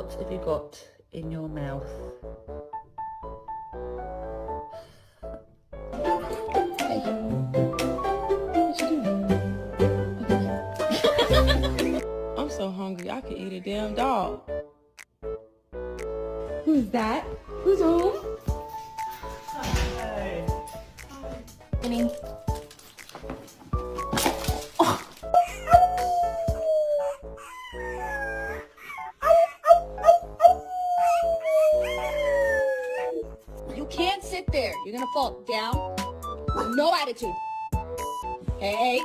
What have you got in your mouth? I'm so hungry, I could eat a damn dog. Who's that? Who's home? Hey. Winnie. You can't sit there. You're gonna fall down. No attitude. Hey.